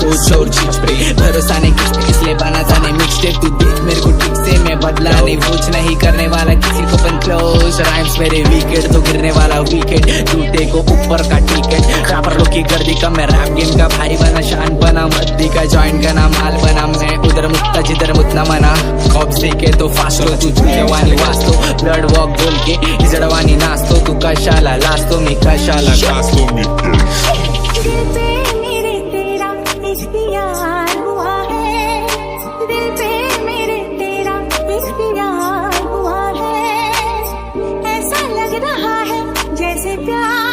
सोच और चीज पे भरोसा नहीं किस पे, इसलिए बना था नहीं मिक्स टेप। तू देख मेरे को ठीक से, मैं बदला नहीं, पूछ नहीं करने वाला किसी को बन क्लोज। राइम्स मेरे विकेट तो गिरने वाला विकेट, टूटे को ऊपर का टिकट। रापर लोग की गर्दी का मैं रैप गेम का भाई बना, शान बना मद्दी का जॉइंट का नाम माल बना। मैं उधर मुत्ता जिधर मुतना मना, कब्जे के तो फास्ट हो तू जवानी वास्तो। ब्लड वॉक बोल के इजड़वानी नास्तो, तू कशाला लास्तो मी कशाला Gasto mi दिल पे मेरे तेरा इख्तियार हुआ है, दिल पे मेरे तेरा इख्तियार हुआ है। ऐसा लग रहा है जैसे प्यार